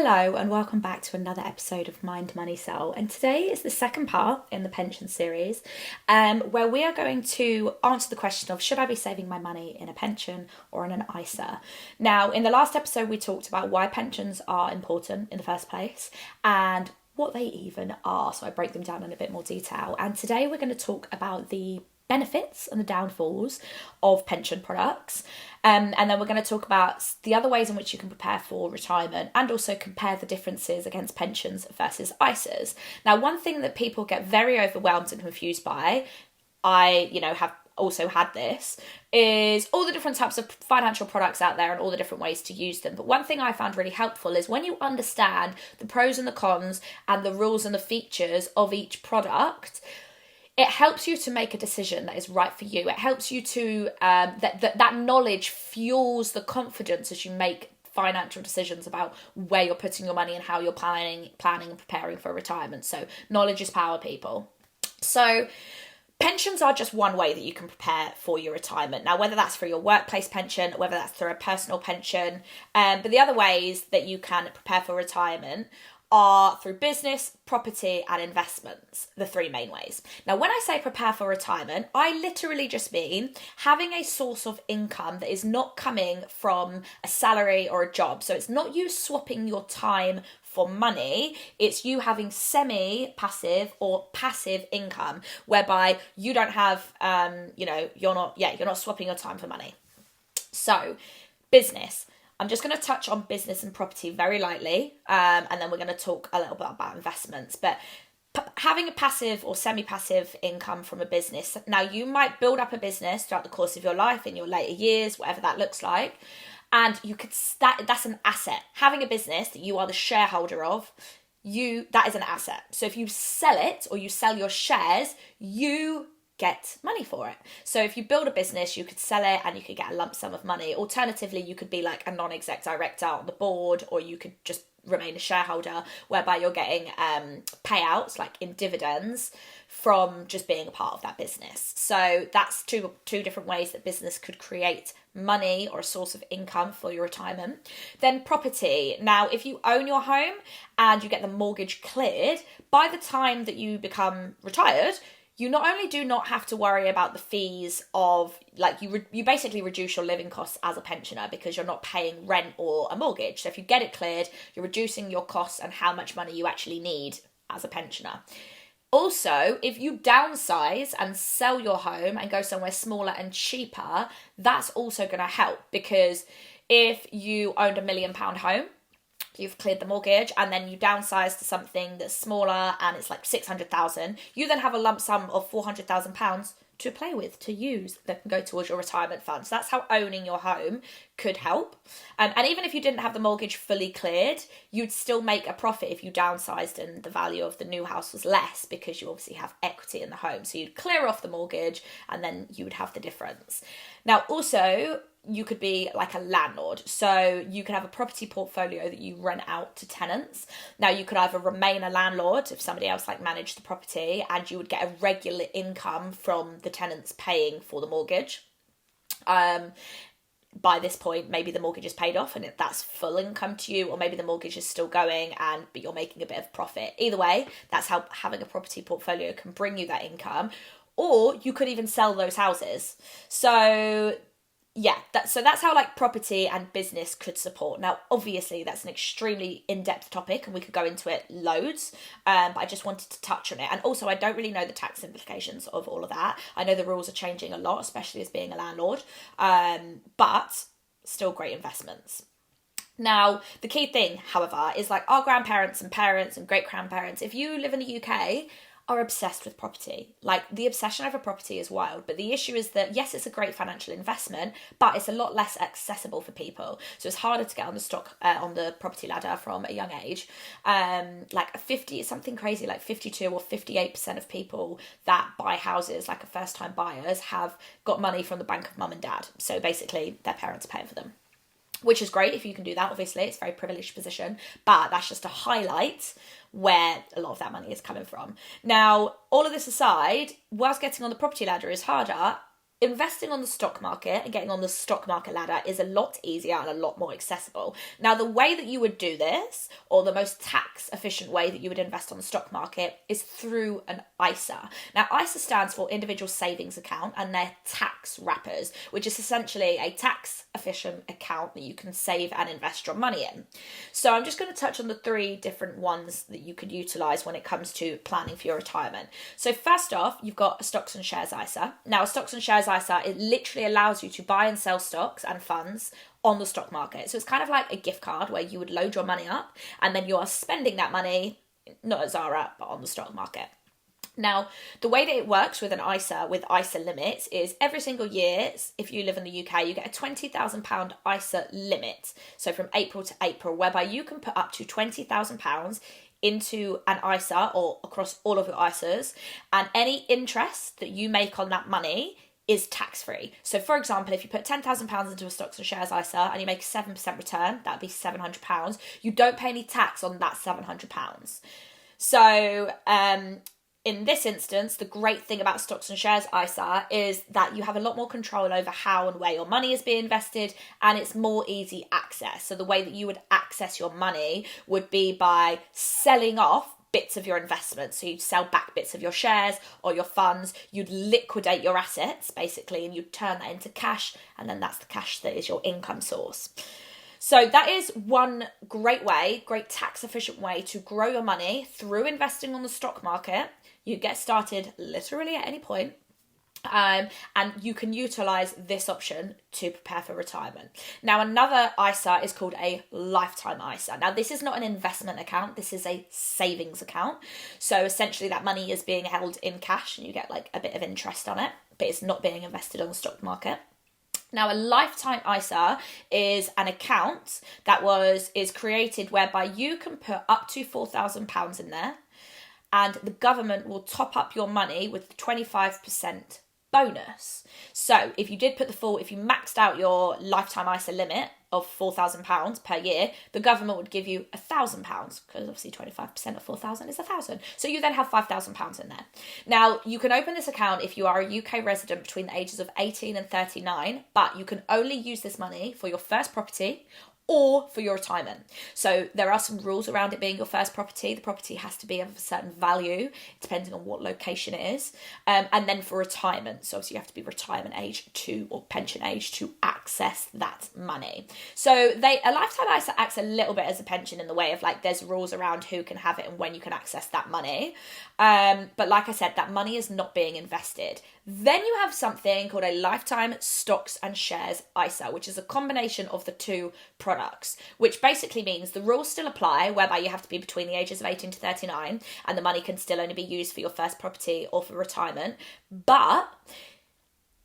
Hello and welcome back to another episode of Mind Money Soul, and today is the second part in the pension series where we are going to answer the question of should I be saving my money in a pension or in an ISA. Now, in the last episode we talked about why pensions are important in the first place and what they even are, so I break them down in a bit more detail, and today we're going to talk about the benefits and the downfalls of pension products. And then we're going to talk about the other ways in which you can prepare for retirement and also compare the differences against pensions versus ISAs. Now, one thing that people get very overwhelmed and confused by, I have also had this, is all the different types of financial products out there and all the different ways to use them. But one thing I found really helpful is when you understand the pros and the cons and the rules and the features of each product, it helps you to make a decision that is right for you. It helps you to, that knowledge fuels the confidence as you make financial decisions about where you're putting your money and how you're planning and preparing for retirement. So knowledge is power, people. So pensions are just one way that you can prepare for your retirement. Now, whether that's for your workplace pension, whether that's through a personal pension, but the other ways that you can prepare for retirement are through business, property, and investments, the three main ways. Now, when I say prepare for retirement, I literally just mean having a source of income that is not coming from a salary or a job. So it's not you swapping your time for money, it's you having semi-passive or passive income, whereby you don't have, you're not swapping your time for money. So, business. I'm just going to touch on business and property very lightly, and then we're going to talk a little bit about investments. But having a passive or semi-passive income from a business, now you might build up a business throughout the course of your life, in your later years, whatever that looks like, and that's an asset. Having a business that you are the shareholder of, that is an asset. So if you sell it or you sell your shares, you get money for it. So if you build a business, you could sell it and you could get a lump sum of money. Alternatively, you could be like a non-exec director on the board, or you could just remain a shareholder, whereby you're getting payouts like in dividends from just being a part of that business. So that's two different ways that business could create money or a source of income for your retirement. Then property. Now, if you own your home and you get the mortgage cleared, by the time that you become retired, you not only do not have to worry about the fees of, you basically reduce your living costs as a pensioner because you're not paying rent or a mortgage. So if you get it cleared, you're reducing your costs and how much money you actually need as a pensioner. Also, if you downsize and sell your home and go somewhere smaller and cheaper, that's also going to help, because if you owned £1 million home, you've cleared the mortgage, and then you downsize to something that's smaller and it's like 600,000, you then have a lump sum of £400,000 to play with, to use, that can go towards your retirement fund. So that's how owning your home could help. And even if you didn't have the mortgage fully cleared, you'd still make a profit if you downsized and the value of the new house was less, because you obviously have equity in the home. So you'd clear off the mortgage and then you would have the difference. Now, also, you could be like a landlord. So you could have a property portfolio that you rent out to tenants. Now, you could either remain a landlord if somebody else managed the property, and you would get a regular income from the tenants paying for the mortgage. By this point, maybe the mortgage is paid off and that's full income to you, or maybe the mortgage is still going but you're making a bit of profit. Either way, that's how having a property portfolio can bring you that income. Or you could even sell those houses. So yeah, that's how property and business could support. Now, obviously, that's an extremely in-depth topic and we could go into it loads, but I just wanted to touch on it. And also, I don't really know the tax implications of all of that. I know the rules are changing a lot, especially as being a landlord, but still great investments. Now, the key thing, however, is our grandparents and parents and great-grandparents, if you live in the UK, are obsessed with property. The obsession over property is wild, but the issue is that yes, it's a great financial investment, but it's a lot less accessible for people. So it's harder to get on the property ladder from a young age. 50, something crazy, 52 or 58% of people that buy houses, a first-time buyers, have got money from the bank of mum and dad. So basically, their parents are paying for them, which is great if you can do that. Obviously, it's a very privileged position, but that's just to highlight where a lot of that money is coming from. Now, all of this aside, whilst getting on the property ladder is harder, investing on the stock market and getting on the stock market ladder is a lot easier and a lot more accessible. Now, the way that you would do this, or the most tax efficient way that you would invest on the stock market, is through an ISA. Now, ISA stands for Individual Savings Account, and they're tax wrappers, which is essentially a tax efficient account that you can save and invest your money in. So I'm just going to touch on the 3 different ones that you could utilize when it comes to planning for your retirement. So first off, you've got a stocks and shares ISA. Now, a stocks and shares ISA, it literally allows you to buy and sell stocks and funds on the stock market. So it's kind of like a gift card where you would load your money up and then you are spending that money, not at Zara, but on the stock market. Now, the way that it works with an ISA, with ISA limits, is every single year, if you live in the UK, you get a £20,000 ISA limit. So from April to April, whereby you can put up to £20,000 into an ISA or across all of your ISAs, and any interest that you make on that money is tax-free. So for example, if you put £10,000 into a stocks and shares ISA and you make a 7% return, that'd be £700. You don't pay any tax on that £700. So in this instance, the great thing about stocks and shares ISA is that you have a lot more control over how and where your money is being invested, and it's more easy access. So the way that you would access your money would be by selling off bits of your investments. So you'd sell back bits of your shares or your funds, you'd liquidate your assets basically, and you'd turn that into cash, and then that's the cash that is your income source. So that is one great way, great tax efficient way to grow your money through investing on the stock market. You get started literally at any point. And you can utilize this option to prepare for retirement. Now, another ISA is called a lifetime ISA. Now, this is not an investment account. This is a savings account. So essentially that money is being held in cash and you get like a bit of interest on it, but it's not being invested on the stock market. Now, a lifetime ISA is an account that is created whereby you can put up to £4,000 in there, and the government will top up your money with 25% bonus. So if you maxed out your lifetime ISA limit of £4,000 per year, the government would give you £1,000, because obviously 25% of 4,000 is 1,000. So you then have £5,000 in there. Now, you can open this account if you are a UK resident between the ages of 18 and 39, but you can only use this money for your first property or for your retirement. So there are some rules around it being your first property. The property has to be of a certain value, depending on what location it is. And then for retirement, so obviously you have to be retirement age or pension age to access that money. So a lifetime ISA acts a little bit as a pension in the way of like there's rules around who can have it and when you can access that money. But like I said, that money is not being invested. Then you have something called a lifetime stocks and shares ISA, which is a combination of the 2 products, which basically means the rules still apply, whereby you have to be between the ages of 18 to 39 and the money can still only be used for your first property or for retirement, but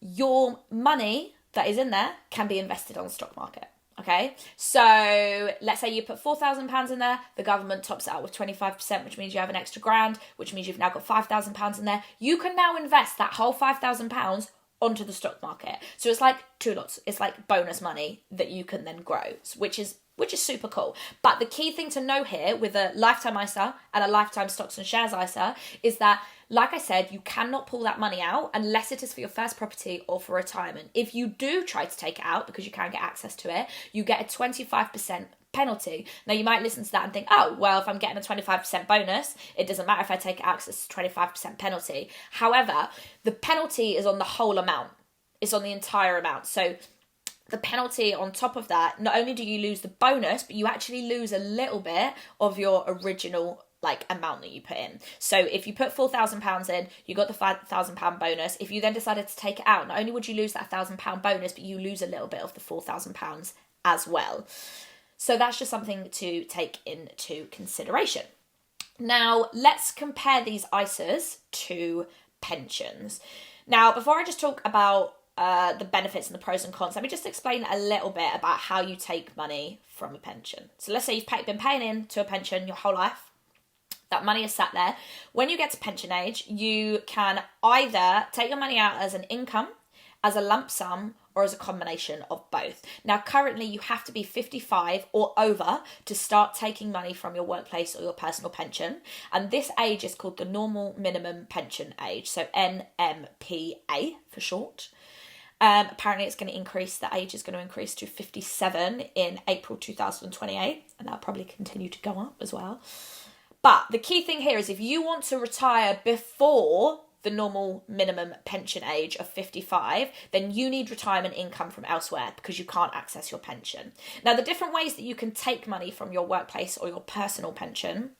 your money that is in there can be invested on the stock market. Okay, so let's say you put £4,000 in there, the government tops it out with 25%, which means you have an extra £1,000, which means you've now got £5,000 in there. You can now invest that whole £5,000 onto the stock market. So it's like 2 lots. It's like bonus money that you can then grow, which is super cool. But the key thing to know here with a lifetime ISA and a lifetime stocks and shares ISA is that, like I said, you cannot pull that money out unless it is for your first property or for retirement. If you do try to take it out, because you can get access to it, you get a 25% penalty. Now, you might listen to that and think, oh, well, if I'm getting a 25% bonus, it doesn't matter if I take it out because it's a 25% penalty. However, the penalty is on the whole amount. It's on the entire amount. So the penalty on top of that, not only do you lose the bonus, but you actually lose a little bit of your original amount that you put in. So if you put £4,000 in, you got the £5,000 bonus. If you then decided to take it out, not only would you lose that £1,000 bonus, but you lose a little bit of the £4,000 as well. So that's just something to take into consideration. Now, let's compare these ISAs to pensions. Now, before I just talk about the benefits and the pros and cons, let me just explain a little bit about how you take money from a pension. So let's say you've been paying into a pension your whole life. That money is sat there. When you get to pension age, you can either take your money out as an income, as a lump sum, or as a combination of both. Now, currently, you have to be 55 or over to start taking money from your workplace or your personal pension. And this age is called the normal minimum pension age, so NMPA for short. Apparently it's going to increase, the age is going to increase to 57 in April 2028, and that'll probably continue to go up as well. But the key thing here is if you want to retire before the normal minimum pension age of 55, then you need retirement income from elsewhere because you can't access your pension. Now, the different ways that you can take money from your workplace or your personal pension,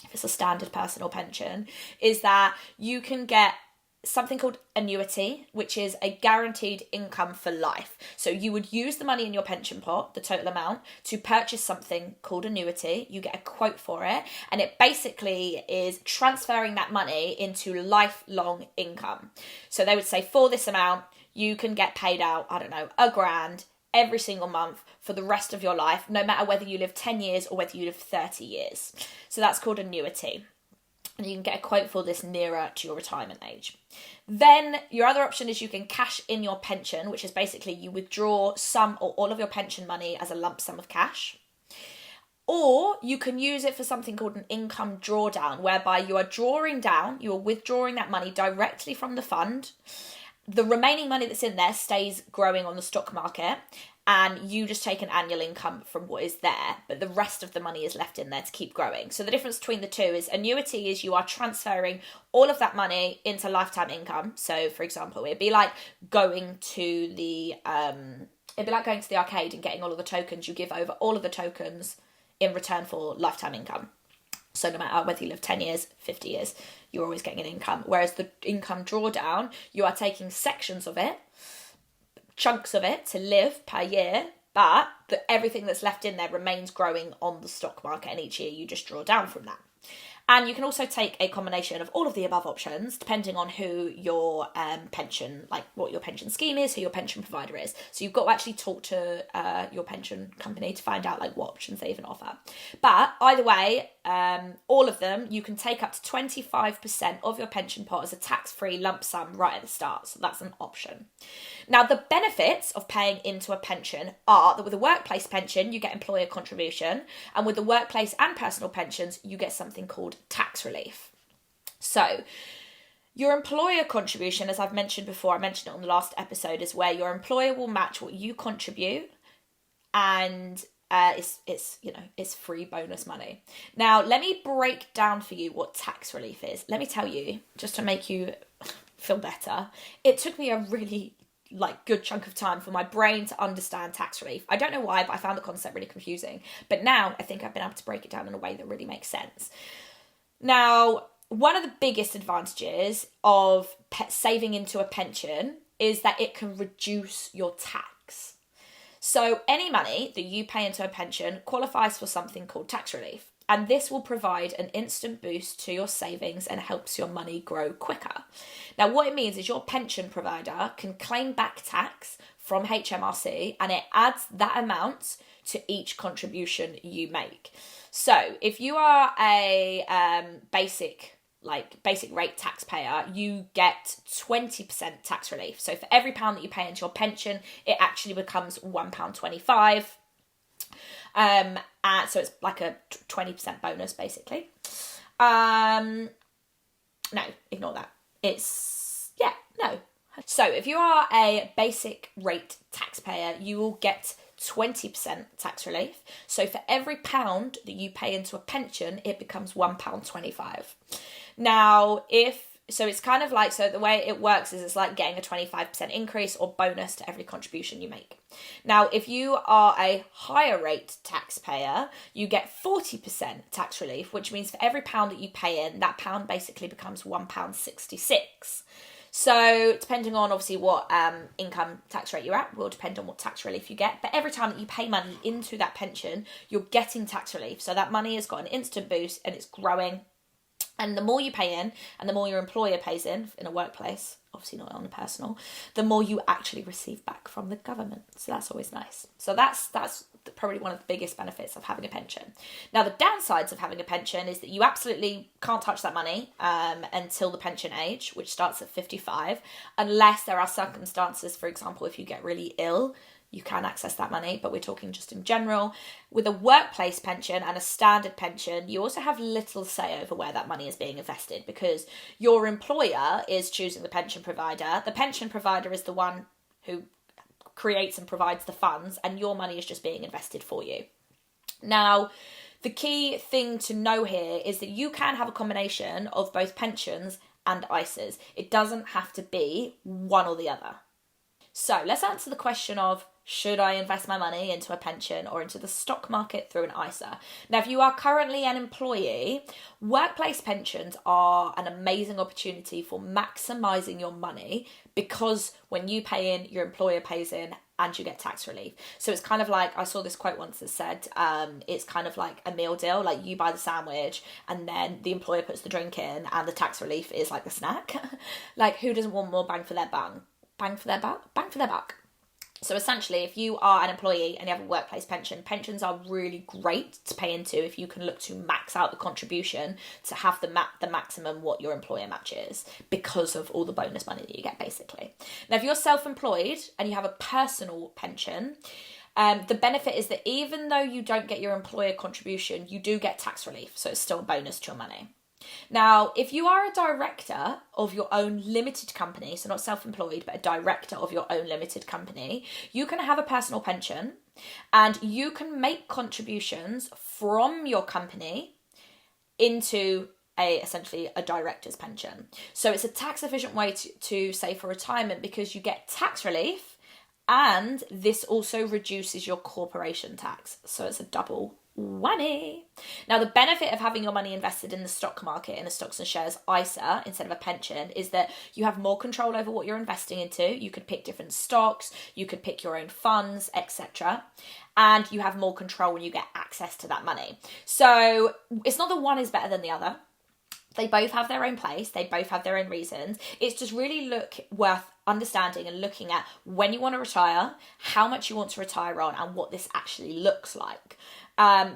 if it's a standard personal pension, is that you can get something called annuity, which is a guaranteed income for life. So you would use the money in your pension pot, the total amount, to purchase something called annuity. You get a quote for it, and it basically is transferring that money into lifelong income. So they would say, for this amount, you can get paid out, I don't know, £1,000 every single month for the rest of your life, no matter whether you live 10 years or whether you live 30 years. So that's called annuity. And you can get a quote for this nearer to your retirement age. Then your other option is you can cash in your pension, which is basically you withdraw some or all of your pension money as a lump sum of cash. Or you can use it for something called an income drawdown, whereby you are withdrawing that money directly from the fund. The remaining money that's in there stays growing on the stock market, and you just take an annual income from what is there, but the rest of the money is left in there to keep growing. So the difference between the two is annuity is you are transferring all of that money into lifetime income. So for example, it'd be like going to the arcade and getting all of the tokens. You give over all of the tokens in return for lifetime income. So no matter whether you live 10 years, 50 years, you're always getting an income. Whereas the income drawdown, you are taking sections of it, chunks of it to live per year, but everything that's left in there remains growing on the stock market, and each year you just draw down from that. And you can also take a combination of all of the above options, depending on who your pension, like what your pension scheme is, who your pension provider is. So you've got to actually talk to your pension company to find out like what options they even offer. But either way, all of them, you can take up to 25% of your pension pot as a tax-free lump sum right at the start. So that's an option. Now, the benefits of paying into a pension are that with a workplace pension, you get employer contribution. And with the workplace and personal pensions, you get something called tax relief. So your employer contribution, as I've mentioned before, I mentioned it on the last episode, is where your employer will match what you contribute, and it's free bonus money. Now, let me break down for you what tax relief is. Let me tell you, just to make you feel better, it took me a really good chunk of time for my brain to understand tax relief. I don't know why, but I found the concept really confusing. But now I think I've been able to break it down in a way that really makes sense. Now, one of the biggest advantages of saving into a pension is that it can reduce your tax. So any money that you pay into a pension qualifies for something called tax relief. And this will provide an instant boost to your savings and helps your money grow quicker. Now, what it means is your pension provider can claim back tax from HMRC, and it adds that amount to each contribution you make. So if you are a basic rate taxpayer, you get 20% tax relief. So for every pound that you pay into your pension, it actually becomes £1.25. So it's like a 20% bonus, basically. No, ignore that. So if you are a basic rate taxpayer, you will get 20% tax relief. So for every pound that you pay into a pension, it becomes £1.25. Now, it's kind of like, so the way it works is it's like getting a 25% increase or bonus to every contribution you make. Now, if you are a higher rate taxpayer, you get 40% tax relief, which means for every pound that you pay in, that pound basically becomes £1.66. So depending on obviously what income tax rate you're at will depend on what tax relief you get. But every time that you pay money into that pension, you're getting tax relief. So that money has got an instant boost and it's growing. And the more you pay in and the more your employer pays in a workplace, obviously not on a personal, the more you actually receive back from the government. So that's always nice. So that's probably one of the biggest benefits of having a pension. Now, the downsides of having a pension is that you absolutely can't touch that money until the pension age, which starts at 55, unless there are circumstances, for example, if you get really ill, you can access that money, but we're talking just in general. With a workplace pension and a standard pension, you also have little say over where that money is being invested because your employer is choosing the pension provider. The pension provider is the one who creates and provides the funds, and your money is just being invested for you. Now, the key thing to know here is that you can have a combination of both pensions and ISAs. It doesn't have to be one or the other. So let's answer the question of, should I invest my money into a pension or into the stock market through an ISA? Now, if you are currently an employee, workplace pensions are an amazing opportunity for maximising your money, because when you pay in, your employer pays in, and you get tax relief. So it's kind of like, I saw this quote once that said, it's kind of like a meal deal. Like, you buy the sandwich and then the employer puts the drink in, and the tax relief is like the snack. Like, who doesn't want more bang for their buck? Bang for their buck. So essentially, if you are an employee and you have a workplace pension, pensions are really great to pay into if you can look to max out the contribution to have the maximum what your employer matches, because of all the bonus money that you get, basically. Now, if you're self-employed and you have a personal pension, the benefit is that even though you don't get your employer contribution, you do get tax relief. So it's still a bonus to your money. Now, if you are a director of your own limited company, so not self-employed, but a director of your own limited company, you can have a personal pension, and you can make contributions from your company into essentially a director's pension. So it's a tax efficient way to save for retirement, because you get tax relief, and this also reduces your corporation tax. So it's a double whammy. Now, the benefit of having your money invested in the stock market, in a stocks and shares ISA instead of a pension, is that you have more control over what you're investing into. You could pick different stocks, you could pick your own funds, etc. And you have more control when you get access to that money. So it's not that one is better than the other. They both have their own place. They both have their own reasons. It's just really worth understanding and looking at when you want to retire, how much you want to retire on, and what this actually looks like.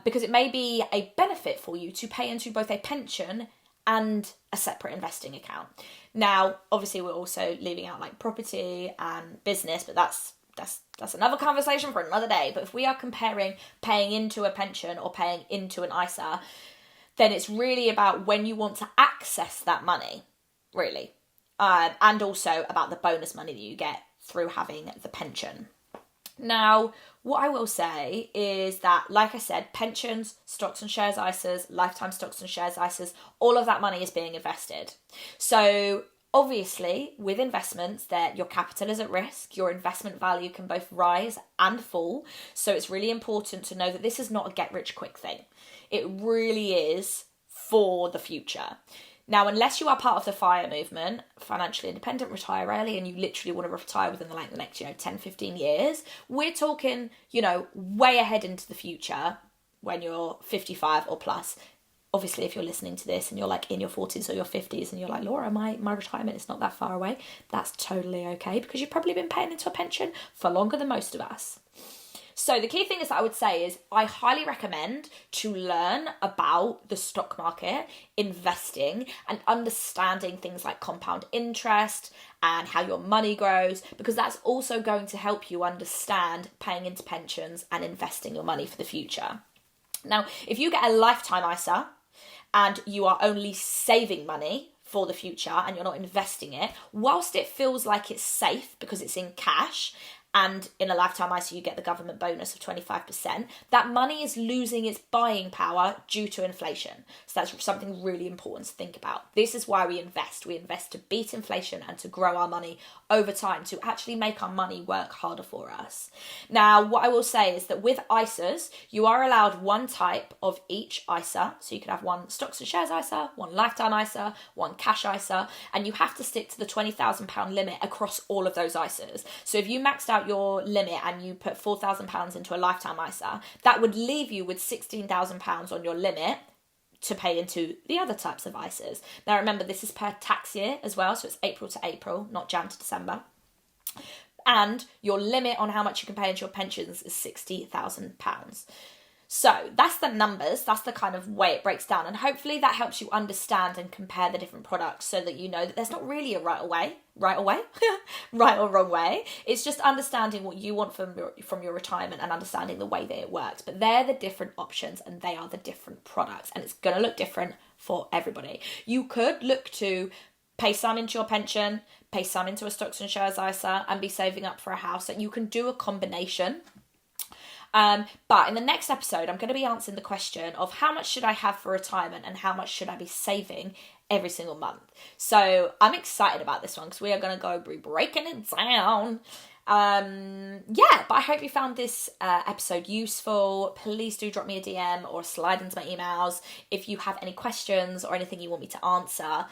Because it may be a benefit for you to pay into both a pension and a separate investing account. Now, obviously, we're also leaving out like property and business, but that's another conversation for another day. But if we are comparing paying into a pension or paying into an ISA, then it's really about when you want to access that money, really. And also about the bonus money that you get through having the pension. Now, what I will say is that, like I said, pensions, stocks and shares ISAs, lifetime stocks and shares ISAs, all of that money is being invested. So obviously, with investments, that your capital is at risk, your investment value can both rise and fall. So it's really important to know that this is not a get-rich-quick thing. It really is for the future. Now, unless you are part of the FIRE movement, financially independent, retire early, and you literally want to retire within the next 10, 15 years, we're talking, way ahead into the future when you're 55 or plus. Obviously, if you're listening to this and you're like in your 40s or your 50s and you're like, Laura, my retirement is not that far away, that's totally okay, because you've probably been paying into a pension for longer than most of us. So the key thing is that I would say is I highly recommend to learn about the stock market, investing, and understanding things like compound interest and how your money grows, because that's also going to help you understand paying into pensions and investing your money for the future. Now, if you get a lifetime ISA and you are only saving money for the future and you're not investing it, whilst it feels like it's safe because it's in cash, and in a lifetime ISA you get the government bonus of 25%, that money is losing its buying power due to inflation. So that's something really important to think about. This is why we invest. We invest to beat inflation and to grow our money over time, to actually make our money work harder for us. Now, what I will say is that with ISAs, you are allowed one type of each ISA. So you could have one stocks and shares ISA, one lifetime ISA, one cash ISA, and you have to stick to the £20,000 limit across all of those ISAs. So if you maxed out your limit and you put £4,000 into a lifetime ISA, that would leave you with £16,000 on your limit to pay into the other types of ISAs. Now remember, this is per tax year as well, so it's April to April, not Jan to December. And your limit on how much you can pay into your pensions is £60,000. So that's the numbers, that's the kind of way it breaks down. And hopefully that helps you understand and compare the different products so that you know that there's not really a right or wrong way. It's just understanding what you want from your retirement and understanding the way that it works. But they're the different options and they are the different products, and it's going to look different for everybody. You could look to pay some into your pension, pay some into a stocks and shares ISA, and be saving up for a house. That you can do a combination. But in the next episode, I'm going to be answering the question of how much should I have for retirement and how much should I be saving every single month. So I'm excited about this one because we are going to go be breaking it down. But I hope you found this episode useful. Please do drop me a DM or slide into my emails if you have any questions or anything you want me to answer.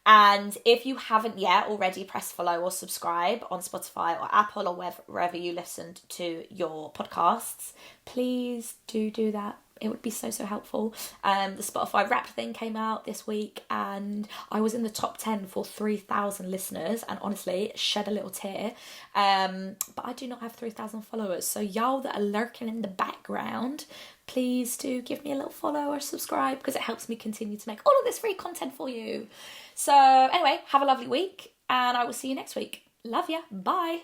And if you haven't yet already, press follow or subscribe on Spotify or Apple or wherever you listened to your podcasts. Please do that. It would be so helpful. The Spotify Wrapped thing came out this week and I was in the top 10 for 3,000 listeners, and honestly shed a little tear. But I do not have 3,000 followers. So y'all that are lurking in the background, please do give me a little follow or subscribe because it helps me continue to make all of this free content for you. So anyway, have a lovely week and I will see you next week. Love ya. Bye.